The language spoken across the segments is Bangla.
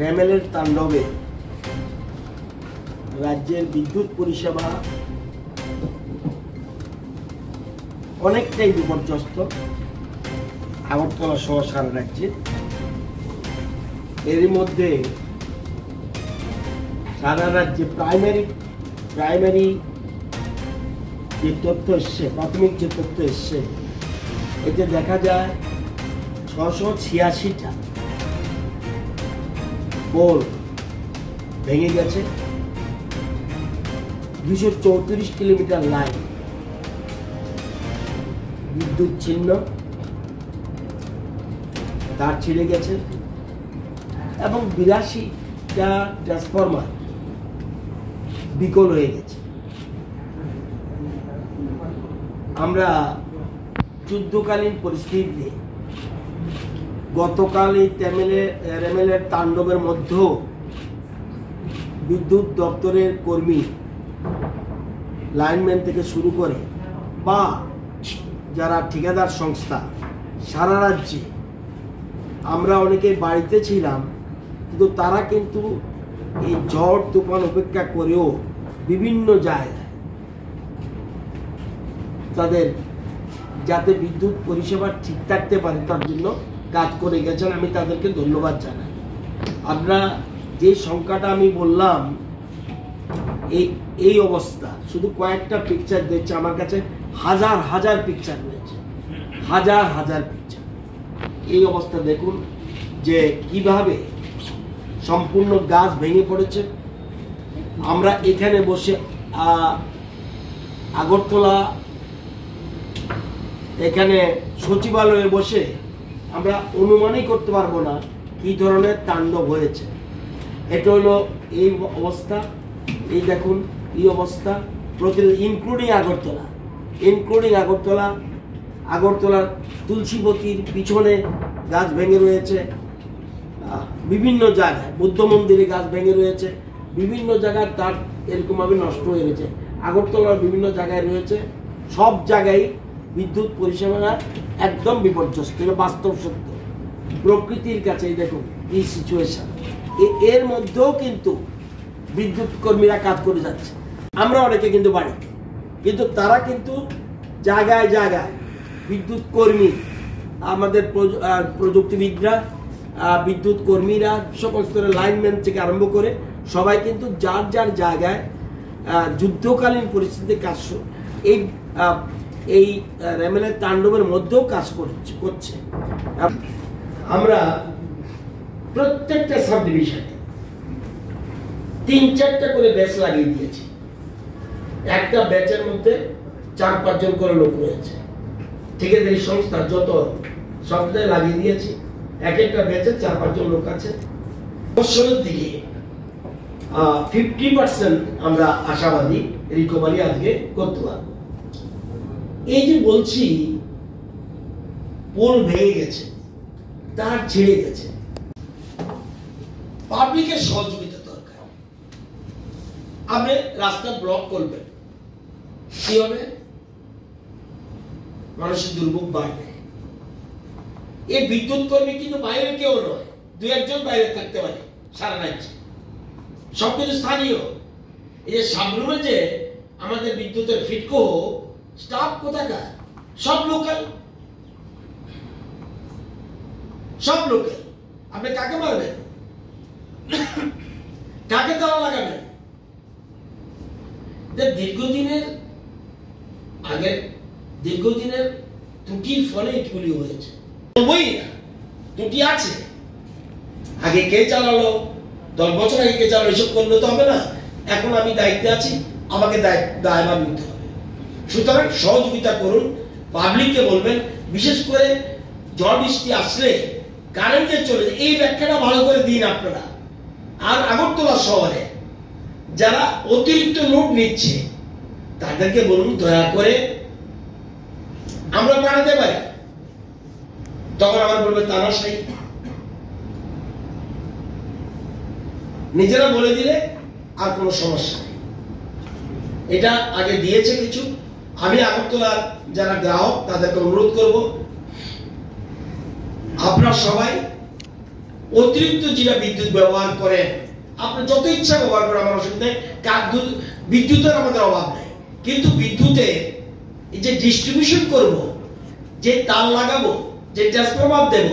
রেমেলের তাণ্ডবে রাজ্যের বিদ্যুৎ পরিষেবা অনেকটাই বিপর্যস্ত, আগরতলা সহ সারা রাজ্যে। এর মধ্যে সারা রাজ্যে প্রাইমারি যে তথ্য এসছে, প্রাথমিক যে তথ্য এসছে, এতে দেখা যায় 686টা পোল ভেঙে গেছে, 234 কিলোমিটার লাইন বিদ্যুৎ ছিন্ন, তার ছিঁড়ে গেছে এবং 82টা ট্রান্সফরমার বিকল হয়ে গেছে। আমরা যুদ্ধকালীন পরিস্থিতিতে গতকাল এই রেমেলের তাণ্ডবের মধ্যেও বিদ্যুৎ দপ্তরের কর্মী, লাইনম্যান থেকে শুরু করে বা যারা ঠিকাদার সংস্থা সারা রাজ্যে, আমরা অনেকে বাড়িতে ছিলাম, কিন্তু তারা কিন্তু এই ঝড় তুফান উপেক্ষা করেও বিভিন্ন জায়গায় তাদের যাতে বিদ্যুৎ পরিষেবা ঠিক থাকতে পারে তার জন্য কাজ করে গেছেন। আমি তাদেরকে ধন্যবাদ জানাই। আমরা যে সংখ্যাটা আমি বললাম, এই অবস্থা, শুধু কয়েকটা পিকচার দেখছে, আমার কাছে হাজার হাজার পিকচার রয়েছে, হাজার হাজার পিকচার। এই অবস্থা দেখুন যে কিভাবে সম্পূর্ণ গাছ ভেঙে পড়েছে। আমরা এখানে বসে আগরতলা এখানে সচিবালয়ে বসে আমরা অনুমানই করতে পারবো না কি ধরনের তাণ্ডব হয়েছে। এটা হলো এই অবস্থা, এই দেখুন এই অবস্থা, ইনক্লুডিং আগরতলার তুলসীবতীর পিছনে গাছ ভেঙে রয়েছে, বিভিন্ন জায়গায় বুদ্ধ মন্দিরে গাছ ভেঙে রয়েছে, বিভিন্ন জায়গায় তার এরকমভাবে নষ্ট হয়ে গেছে। আগরতলার বিভিন্ন জায়গায় রয়েছে, সব জায়গায় বিদ্যুৎ পরিষেবা একদম বিপর্যস্ত। এটা বাস্তব সত্য, প্রকৃতির কাছে দেখুন এই সিচুয়েশন। এর মধ্যেও কিন্তু বিদ্যুৎ কর্মীরা কাজ করে যাচ্ছে, আমরা অনেকে কিন্তু বাড়িতে, কিন্তু তারা কিন্তু জায়গায় জায়গায় বিদ্যুৎ কর্মী, আমাদের প্রযুক্তিবিদরা, বিদ্যুৎ কর্মীরা, সকল স্তরের লাইনম্যান থেকে আরম্ভ করে সবাই কিন্তু যার যার জায়গায় যুদ্ধকালীন পরিস্থিতিতে কাজ, এই রেমেলের তাণ্ডবের মধ্যেও কাজ করছে। আমরা প্রত্যেকটা সাব ডিভিশনে 3-4টা করে ব্যাচ লাগিয়ে দিয়েছি। একটা ব্যাচের মধ্যে 4-5 জন করে লোক রয়েছে, ঠিকাদারি সংস্থা যত সবটাই লাগিয়ে দিয়েছি। এক একটা ব্যাচে 4-5 জন লোক আছে। বছরের দিকে 50% আমরা আশাবাদী রিকভারি আজকে করতে পারবো। এই যে বলছি পোল ভেঙে গেছে, তার ছিঁড়ে গেছে, পাবলিকের সহযোগিতা দরকার। আপনি রাস্তা ব্লক করবেন, কি হবে? মানুষের দুর্ভোগ বাড়বে। এই বিদ্যুৎ কর্মী কিন্তু বাইরে কেউ নয়, 2-1 জন বাইরে থাকতে পারে সারা রাজ্যে, সবকিছু স্থানীয়। এই যে সাবরুমে যে আমাদের বিদ্যুতের ফিটকো স্টাফ কোথাকার, সব লোকাল, সব লোকাল। আপনি কাকে মারবেন? কাকে তালা লাগাবেন? দীর্ঘদিনের ত্রুটির ফলে এগুলি হয়েছে। বলবই না ত্রুটি আছে। আগে কে চালালো, 10 বছর আগে কে চালালো, এসব করলে তো হবে না। এখন আমি দায়িত্বে আছি, আমাকে দায়ভার নিতে হবে। সুতরাং সহযোগিতা করুন, পাবলিককে বলবেন, বিশেষ করে ঝড় বৃষ্টি আসলে কারেন্টে চলে যায়, এই ব্যাখ্যাটা ভালো করে দিন আপনারা। আর আগরতলা শহরে যারা অতিরিক্ত লোড নিচ্ছে তাদেরকে বলুন দয়া করে আমরা বাড়াতে পারি। তখন আবার বলবে তানাশাই। নিজেরা বলে দিলে আর কোনো সমস্যা নেই। এটা আগে দিয়েছে কিছু। আমি আগরতলার যারা গ্রাহক তাদেরকে অনুরোধ করব, আপনারা সবাই অতিরিক্ত যেটা বিদ্যুৎ ব্যবহার করেন, আপনি যত ইচ্ছা ব্যবহার করেন, আমার অসুবিধা নেই, বিদ্যুতের আমাদের অভাব নেই, কিন্তু বিদ্যুতে এই যে ডিস্ট্রিবিউশন করব, যে তার লাগাবো, যে ট্রান্সফরমার দেব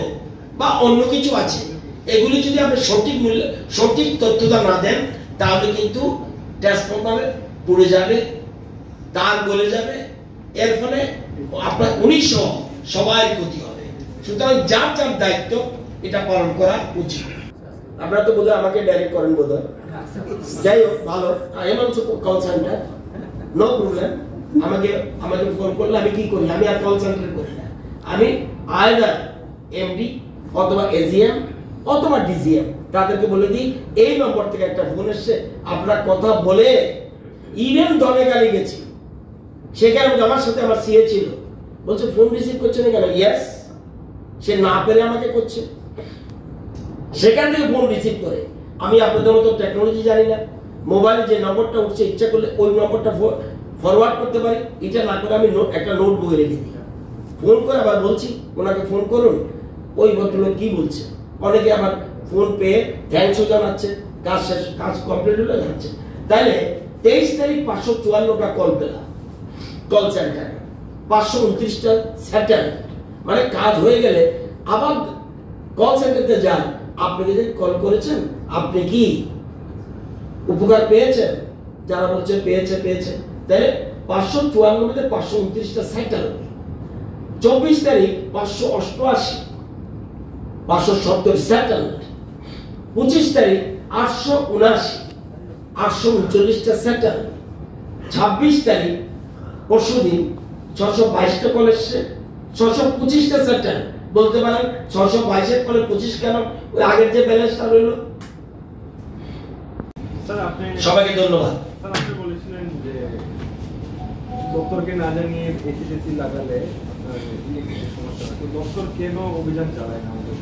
বা অন্য কিছু আছে, এগুলি যদি আপনি সঠিক মূল্য সঠিক তথ্যটা না দেন, তাহলে কিন্তু ট্রান্সফরমারে পুড়ে যাবে, তার গলে যাবে, এর ফলে আপনার 1900 সবাই ক্ষতি হবে। সুতরাং যার যার দায়িত্ব এটা পালন করা উচিত। আপনারা তো বোধহয় আমাকে ডাইরেক্ট করেন বোধহয়, যাই হোক ভালো, I am also call centre, no problem. আমাকে ফোন করলে আমি কি করি, আমি আর কল সেন্টার করি না, আমি আইদার এমডি অথবা এজিএম অথবা ডিজিএম তাদেরকে বলে দিই এই নম্বর থেকে একটা ফোন এসছে, আপনার কথা বলে ইভেন দলে গালি গেছি, সেখানে আমার সাথে আমার সিএ ছিল, বলছে ফোন রিসিভ করছে না কেন? ইয়েস, সে না পেরে আমাকে করছে, সেখান থেকে ফোন রিসিভ করে। আমি আপনাদের মতো টেকনোলজি জানি না, মোবাইলে যে নম্বরটা উঠছে ইচ্ছা করলে ওই নম্বরটা ফরওয়ার্ড করতে পারি, এটা না করে আমি একটা নোট বই রেখে দিই, ফোন করে আবার বলছি ওনাকে ফোন করুন, ওই ভদ্রলোক কি বলছে। অনেকে আবার ফোন পেয়ে থ্যাঙ্কসও জানাচ্ছে, কাজ শেষ, কাজ কমপ্লিট হলে যাচ্ছে। তাইলে 23 তারিখ 554টা কল পেলাম কল সেন্টারে, 529টা সেটেল, মানে কাজ হয়ে গেলে আবার কল সেন্টারে যান, আপনি যে কল করেছেন আপনি কি উপকার পেয়েছেন? যারা বলছে পেয়েছে পেয়েছে, তাহলে 554 মধ্যে 529টা সেটেল। 24 তারিখ 588, 570 সেটেল। 25 তারিখ 879, 839টা সেটেল। 26 তারিখ পরশুদিন 622টা কল এসছে, 625টা সেটেল। বলতে পারেন 622 এর কলে 25 কেন? ওই আগের যে ব্যালেন্সটা রইল। স্যার আপনি সবাইকে ধন্যবাদ। স্যার আপনি বলেছিলেন যে দপ্তরকে না জানিয়ে এসিডিসি লাগালে আপনার ইলেকট্রিকের সমস্যা হয়, তো দপ্তর কেন অভিযান চালায় না আমাদের?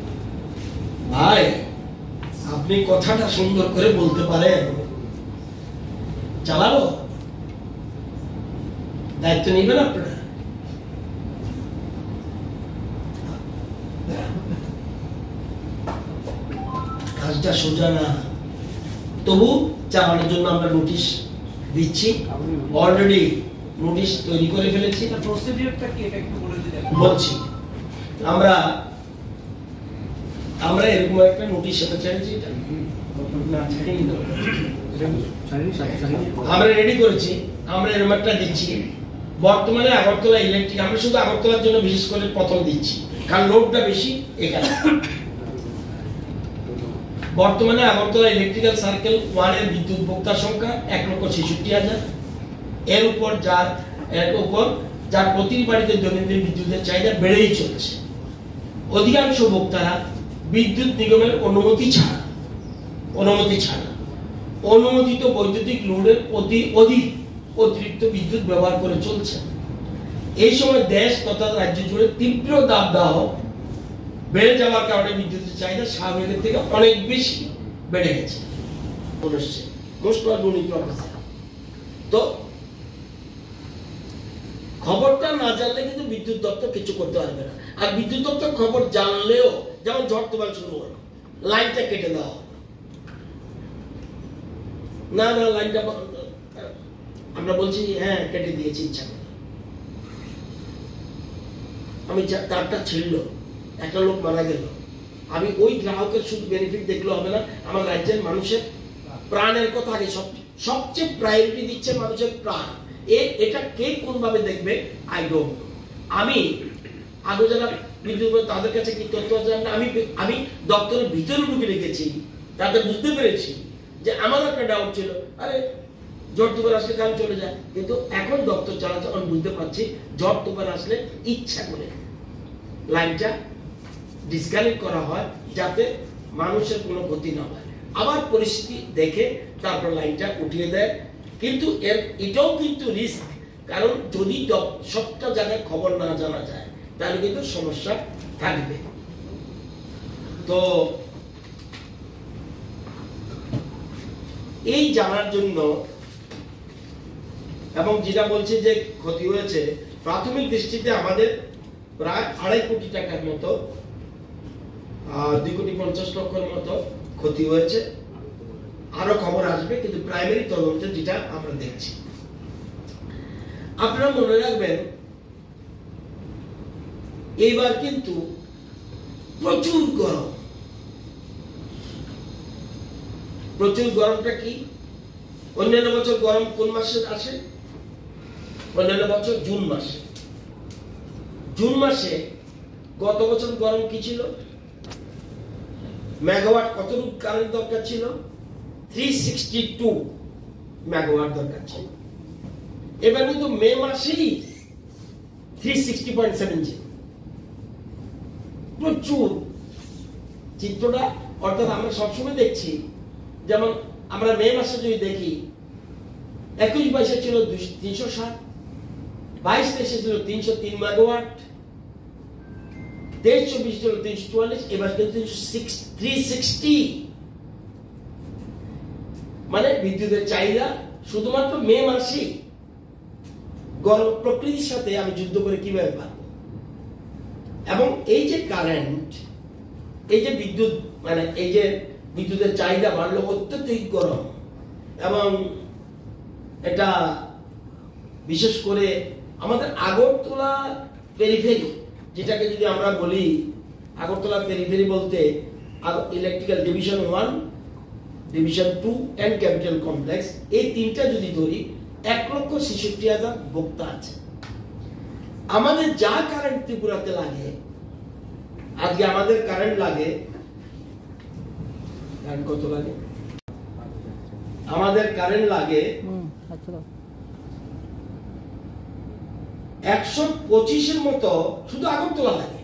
ভাই আপনি কথাটা সুন্দর করে বলতে পারেন, চালাবো, দায়িত্ব নিবেন আপনারা। কাজটা সোজা না, তবু চালানোর জন্য আমরা নোটিশ দিচ্ছি, অলরেডি নোটিশ তৈরি করে ফেলেছি। প্রসিডিউরটা কি এটা একটু বলে দিলে? বলছি, আমরা এরকম একটা নোটিশ সাথে চাইছি, এটা না ছাড়িয়ে দাও, আমরা রেডি করেছি, আমরা এরকম একটা দিচ্ছি। বর্তমানে আগরতলা ইলেকট্রিক, আমরা শুধু আগরতলার জন্য বিশেষ করে প্রথম দিচ্ছি, কারণ লোডটা বেশি এখানে। বর্তমানে আগরতলা ইলেকট্রিক্যাল সার্কেল 1 এর বিদ্যুৎ ভোক্তার সংখ্যা 1,66,000। এর উপর যার প্রতিটি বাড়িতে দৈনন্দিন বিদ্যুতের চাহিদা বেড়েই চলছে। অধিকাংশ ভোক্তারা বিদ্যুৎ নিগমের অনুমতি ছাড়া অনুমোদিত বৈদ্যুতিক লোডের অতিরিক্ত বিদ্যুৎ ব্যবহার করে চলছে। এই সময় দেশ তথা রাজ্য জুড়ে তীব্র দাবদাহ বেড়ে যাওয়ার কারণে বিদ্যুতের চাহিদা স্বাভাবিকের থেকে অনেক বেশি বেড়ে গেছে। তো খবরটা না জানলে কিন্তু বিদ্যুৎ দপ্তর কিছু করতে পারবে না। আর বিদ্যুৎ দপ্তর খবর জানলেও, যেমন ঝড় তুফান শুরু হলো, লাইনটা কেটে দেওয়া, না লাইনটা আমরা বলছি হ্যাঁ কেটে দিয়েছি ইচ্ছা করে, আমি তারটা ছিঁড়লো, একটা লোক মারা গেল, আমি ওই গ্রাহকের শুধু বেনিফিট দেখলে হবে না, আমার রাজ্যের মানুষের প্রাণের কথা আগে সবচেয়ে প্রায়োরিটি দিচ্ছে মানুষের প্রাণ। এটা কে কোন ভাবে দেখবে আই ডোন্ট নো। আমি আগে যারা বিদ্যুৎ তাদের কাছে কি তথ্য আছে আমি দপ্তরের ভিতরে ঢুকে রেখেছি, তাতে বুঝতে পেরেছি যে আমার একটা ডাউট ছিল, আরে ঝড় তুফান আসলে কাল চলে যায়, কিন্তু এখন দপ্তর চালাচ্ছে, আমি বুঝতে পারছি ঝড় তুফান আসলে ইচ্ছা করে লাইনটা ডিসকানেক্ট করা হয় যাতে মানুষের কোনো ক্ষতি না হয়, আবার পরিস্থিতি দেখে তারপর লাইনটা উঠিয়ে দেয়। কিন্তু এটাও কিন্তু রিস্ক, কারণ যদি সবটা জায়গায় খবর না জানা যায় তাহলে কিন্তু সমস্যা থাকবে। তো এই জানার জন্য, এবং যেটা বলছে যে ক্ষতি হয়েছে, প্রাথমিক দৃষ্টিতে আমাদের প্রায় 2.5 কোটি টাকার মতো 2,50,00,000 মতো ক্ষতি হয়েছে। আরো খবর আসবে, কিন্তু প্রাইমারি তদন্তে যেটা আমরা দেখছি। আপনারা মনে রাখবেন এইবার কিন্তু প্রচুর গরম। প্রচুর গরমটা কি? অন্যান্য বছর গরম কোন মাসে আসে? অন্যান্য বছর জুন মাসে। জুন মাসে গত বছর গরম কি ছিল? মেগাওয়াট কতটুকু কারেন্ট দরকার ছিল? 362 মেগাওয়াট দরকার ছিল। এবার কিন্তু মে মাসেই 360.70। প্রচুর চিত্রটা, অর্থাৎ আমরা সবসময় দেখছি, যেমন আমরা মে মাসে যদি দেখি 21-22 ছিল 360, 22-23 ছিল 303 মেগাওয়াট, 23-24 ছিল 344, এবার কিন্তু 360। মানে বিদ্যুতের চাহিদা শুধুমাত্র মে মাসেই। গরম প্রকৃতির সাথে আমি যুদ্ধ করে কিভাবে পারবো? এবং এই যে কারেন্ট, এই যে বিদ্যুৎ, মানে এই যে বিদ্যুতের চাহিদা বাড়লো, অত্যধিক গরম, এবং এটা বিশেষ করে আমাদের আগরতলা পেরিফেরি, যেটাকে যদি আমরা বলি আগরতলা পেরিফেরি বলতে electrical division 1, division 2 and capital complex, এই তিনটা যদি ধরি 1,66,000 ভোক্তা আছে। আমাদের যা কারেন্ট ত্রিপুরাতে লাগে, আজকে আমাদের কারেন্ট লাগে, কত লাগে? আমাদের কারেন্ট লাগে 125-এর মতো শুধু আগরতলা লাগে।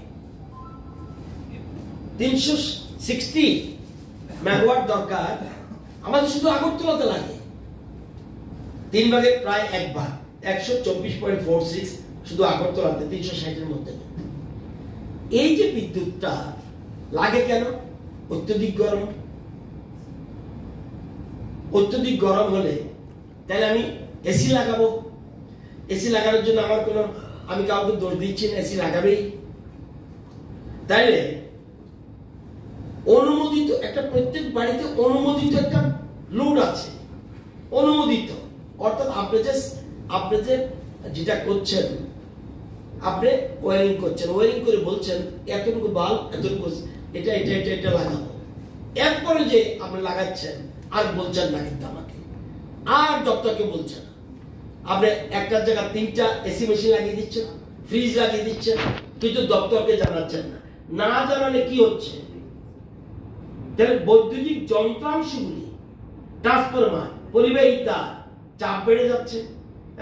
360 মেগাওয়াট দরকার আমাদের শুধু আগরতলাতে লাগে। 3 ভাগে প্রায় 1 ভাগ, 124.46 শুধু আগরতলাতে 360-এর মধ্যে। এই যে বিদ্যুৎটা লাগে কেন? অত্যধিক গরম। অত্যধিক গরম হলে তাহলে আমি এসি লাগাবো। এসি লাগানোর জন্য আমার কোনো, আমি কাউকে দোষ দিচ্ছি না, এসি লাগাবেই। তাইলে অনুমোদিত একটা, প্রত্যেক বাড়িতে অনুমোদিত একটা লোড আছে, অনুমোদিত। অর্থাৎ আপনি যে যেটা করছেন, আপনি ওয়ারিং করছেন, ওয়ারিং করে বলছেন এতটুকু বাল্ব, এতটুকু এটা এটা এটা এটা লাগাবো। এরপরে যে আপনি লাগাচ্ছেন আর বলছেন না, কিন্তু আমাকে আর দপ্তরকে বলছেন, আপনি একটার জায়গায় 3টা এসি মেশিন লাগিয়ে দিচ্ছেন, ফ্রিজ লাগিয়ে দিচ্ছেন, কিন্তু দপ্তরকে জানাচ্ছেন না। না জানালে কি হচ্ছে? তাহলে বৈদ্যুতিক যন্ত্রাংশগুলি, ট্রান্সফরমার, পরিবাহী তার চাপ বেড়ে যাচ্ছে,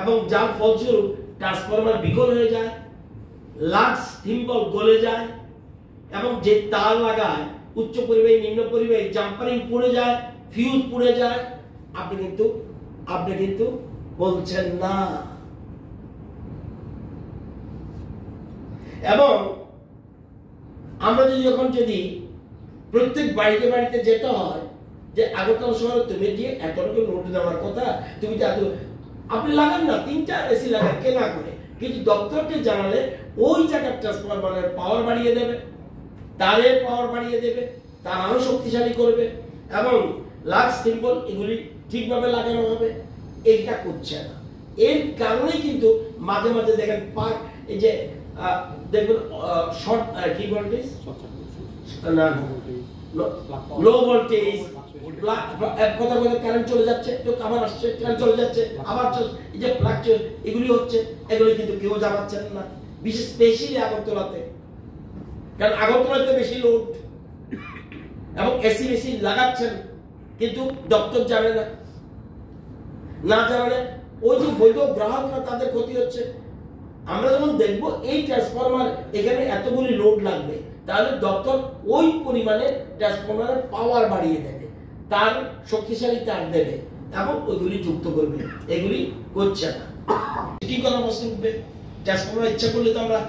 এবং যার ফলস্বরূপ ট্রান্সফরমার বিকল হয়ে যায়, লাক্স থিম্বল গলে যায়, এবং যে তার লাগায় উচ্চ পরিবাহী, নিম্ন পরিবাহী, জাম্পারিং পড়ে যায়, ফিউজ পড়ে যায়। আপনি কিন্তু বলছেন না। এবং আমরা যদি প্রত্যেক বাড়িতে যেতে হয়, যে আগরতলা শহরে তুমি যে এতটুকু লোড দেওয়ার কথা, তুমি তো আপনি লাগান না, 3টা এসি লাগান, কে না করে, কিন্তু দপ্তরকে জানালে ওই জায়গার ট্রান্সফরমারের পাওয়ার বাড়িয়ে দেবে, তারের পাওয়ার বাড়িয়ে দেবে, তার আরো শক্তিশালী করবে, এবং লাক্স সিম্বল এগুলি ঠিকভাবে লাগানো হবে। এইটা করছে না। এর কারণে কিন্তু মাঝে মাঝে দেখেন এই যে দেখবেন শর্ট, কি ভোল্টেজ না, লো ভোল্টেজ, কথা কারেন্ট চলে যাচ্ছে, আবার আসছে, কারেন্ট চলে যাচ্ছে, আবার এই যে ফ্লাকচুয়েট এগুলি হচ্ছে, এগুলি কিন্তু কেউ জানাচ্ছেন না, বিশেষ স্পেশালি আগরতলাতে। কারণ আগরতলাতে বেশি লোড, এবং এসি মেশিন লাগাচ্ছেন, কিন্তু দপ্তর জানে না। না জানালে ওই যে বৈধ গ্রাহকরা, তাদের ক্ষতি হচ্ছে। আমরা যখন দেখবো এই ট্রান্সফরমার এখানে এতগুলি লোড লাগবে, তাহলে দপ্তর ওই পরিমাণে ট্রান্সফরমারের পাওয়ার বাড়িয়ে দেবে, তার শক্তিশালী তার দেবে, এবং ওইগুলি যুক্ত করবে। এগুলি করছে না। কি কথা প্রশ্ন উঠবে? ট্রান্সফরমার ইচ্ছা করলে তো আমরা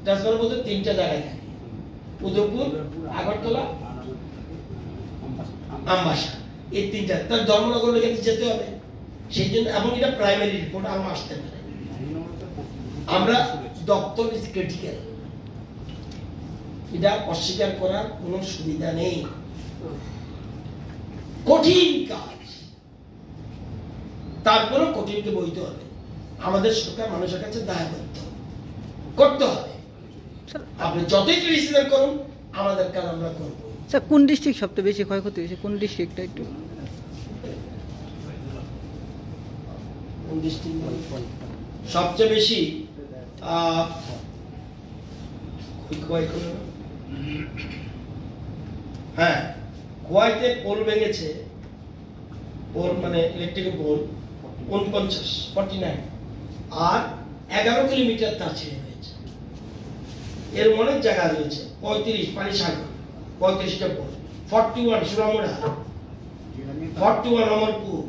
ট্রান্সফরমার বলতে 3টা জায়গায় থাকি, উদয়পুর, আগরতলা, আমবাসা, এই 3টা। তার ধর্মনগর এখানে যেতে হবে, সেই জন্য। এবং এটা প্রাইমারি রিপোর্ট আরো আসতে পারে। আমরা দপ্তর ইজ ক্রিটিক্যাল, এটা অস্বীকার করার কোনো সুবিধা নেই। কঠিন কাজ, তারপরেও কঠিনকে বইতে হবে। আমাদের সরকার মানুষের কাছে দায়বদ্ধ, করতে হবে। আপনি যতই ক্রিটিসিজম করুন, আমাদের কাজ আমরা করব। স্যার কোন ডিস্ট্রিক্ট সবচেয়ে বেশি ক্ষয়ক্ষতি হয়েছে, কোন ডিস্ট্রিক্টটা একটু? সবচেয়ে বেশি হ্যাঁ, খোয়াইতে পোল ভেঙেছে, পোল মানে ইলেকট্রিক পোল 49 আর 11 কিলোমিটার তার ছেড়ে হয়েছে। এর অনেক জায়গা রয়েছে, 35 পানিসাগর 35টা পোল, 41 সুরামুড়া, 41 অমরপুর।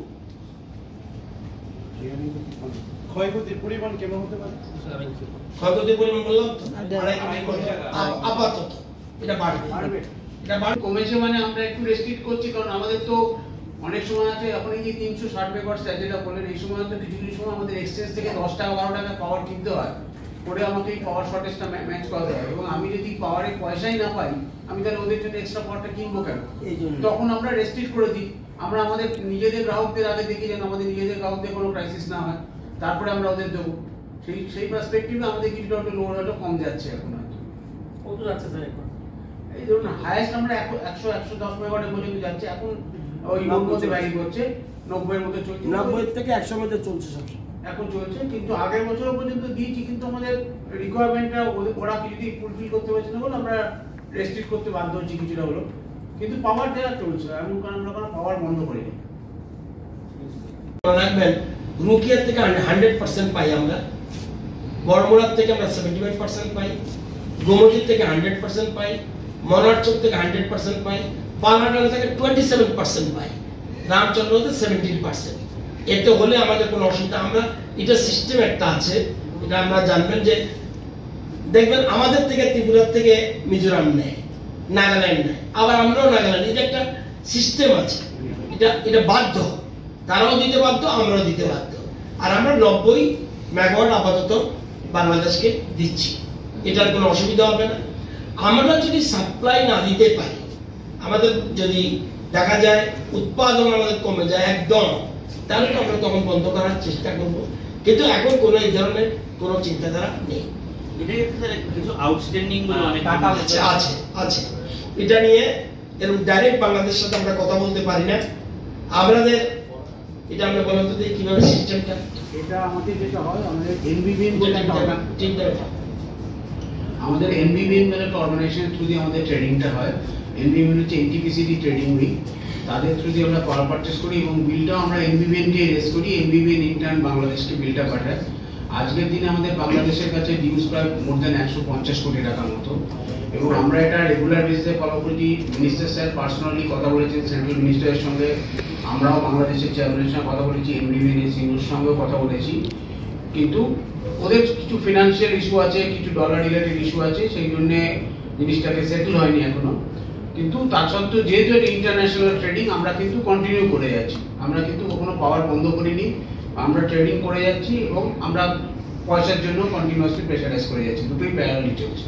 ক্ষয়ক্ষতির পরিমাণ কেমন হতে পারে? ক্ষয়ক্ষতির পরিমাণ বললাম তো, আপাতত এটা বাড়বে, এটা বাড়বে। কমেছে মানে আমরা একটু রেস্ট্রিক্ট করছি, কারণ আমাদের তো অনেক সময় আছে, এখন এই যে 360 মেগাওয়াট যেটা বললেন, এই সময় তো কিছু কিছু সময় আমাদের এক্সচেঞ্জ থেকে 10 টাকা 12 টাকা পাওয়ার কিনতে হয়, করে আমাকে এই পাওয়ার শর্টেজটা ম্যাচ করতে হয়। এবং আমি যদি পাওয়ারের পয়সাই না পাই, আমি তাহলে ওদের জন্য এক্সট্রা পাওয়ারটা কিনবো কেন? তখন আমরা রেস্ট্রিক্ট করে দিই। আমরা আমাদের নিজেদের গ্রাহকদের আগে দেখি যেন আমাদের নিজেদের গ্রাহকদের কোনো ক্রাইসিস না হয়, তারপরে আমরা ওদের দেবো। সেই পার্সপেক্টিভে আমাদের কিছুটা একটু লোড কম যাচ্ছে এখন। কত যাচ্ছে স্যার এখন? এই ধরুন হাইয়েস্ট আমরা 100-110 মেগাওয়াট পর্যন্ত যাচ্ছে এখন। ওই 90 ভ্যারি করছে, 90 এর মধ্যে চলছে, 90 থেকে 100 এর মধ্যে চলছে সবসময় এখন চলছে। কিন্তু আগের বছর পর্যন্ত দিয়েছি, কিন্তু আমাদের রিকোয়ারমেন্টটা ওরা কিছুতেই ফুলফিল করতে পারছে না বলে আমরা রেস্ট্রিক্ট করতে বাধ্য হচ্ছি কিছুটা হলো। কিন্তু পাওয়ার দেওয়া চলছে, এমন কারণ আমরা কোনো পাওয়ার বন্ধ করিনি। রাখবেন, রুকিয়ার থেকে 100% পাই আমরা, বড়মুড়ার থেকে আমরা 75% পাই, গোমতীর থেকে 100% পাই, মনারচক থেকে 100% পাই, পালনাটাল থেকে 27% পাই, রামচন্দ্রতে 17%। এতে হলে আমাদের কোনো অসুবিধা, আমরা এটা সিস্টেম একটা আছে, এটা আমরা জানবেন যে দেখবেন আমাদের থেকে ত্রিপুরার থেকে মিজোরাম নেয়, নাগাল্যান্ড নেয়, আবার আমরাও নাগাল্যান্ড, এটা একটা সিস্টেম আছে, এটা বাধ্য, তারাও দিতে বাধ্য, আমরাও দিতে বাধ্য। আর আমরা 90 মেগাওয়াট আপাতত বাংলাদেশকে দিচ্ছি, এটার কোনো অসুবিধা হবে না। আমরা যদি সাপ্লাই না দিতে পারি, আমাদের যদি দেখা যায় উৎপাদন আমাদের কমে যায় একদম, তাহলে তো আমরা তখন বন্ধ করার চেষ্টা করব। কিন্তু এখন কোনো এই ধরনের কোনো চিন্তাধারা নেই। কিছু আউটস্ট্যান্ডিং আছে এটা নিয়ে এরকম ডাইরেক্ট বাংলাদেশের সাথে আমরা কথা বলতে পারি না। আমাদের এটা আমরা বলতে তো কিভাবে সিস্টেমটা, এটা আমাদের যেটা হয়, আমাদের এনবিবিএন বলে একটা আমাদের এনবিবিএন বলে একটা অর্গানাইজেশন থ্রু দিয়ে আমাদের ট্রেডিংটা হয়। এনবিবিএন হচ্ছে এনটিপিসিডি ট্রেডিং উইক, তাদের থ্রু দিয়ে আমরা পাওয়ার পারচেস করি এবং বিলটাও আমরা এনবিবিএন কে রেজ করি, এনবিবিএন ইন্টার্ন বাংলাদেশকে বিলটা পাঠায়। আজকের দিনে আমাদের বাংলাদেশের কাছে ডিউজ প্রায় মোর দেন 150 কোটি টাকার মতো, এবং আমরা এটা রেগুলার বেসিসে ফলো করি। মিনিস্টার স্যার পার্সোনালি কথা বলেছেন সেন্ট্রাল মিনিস্টারের সঙ্গে, আমরাও বাংলাদেশের চেয়ারম্যানের সঙ্গে কথা বলেছি, এনবিবিএন সিঙ্গুর সঙ্গেও কথা বলেছি। কিন্তু ওদের কিছু ফিনান্সিয়াল ইস্যু আছে, কিছু ডলার রিলেটেড ইস্যু আছে, সেই জন্য জিনিসটাকে সেটেল হয়নি এখনো। কিন্তু তার সত্ত্বেও যেহেতু এটা ইন্টারন্যাশনাল ট্রেডিং, আমরা কিন্তু কন্টিনিউ করে যাচ্ছি, আমরা কিন্তু কখনো পাওয়ার বন্ধ করিনি, আমরা ট্রেডিং করে যাচ্ছি এবং আমরা পয়সার জন্য কন্টিনিউয়াসলি প্রেশারাইজ করে যাচ্ছি, দুটোই প্যারালালি চলছে।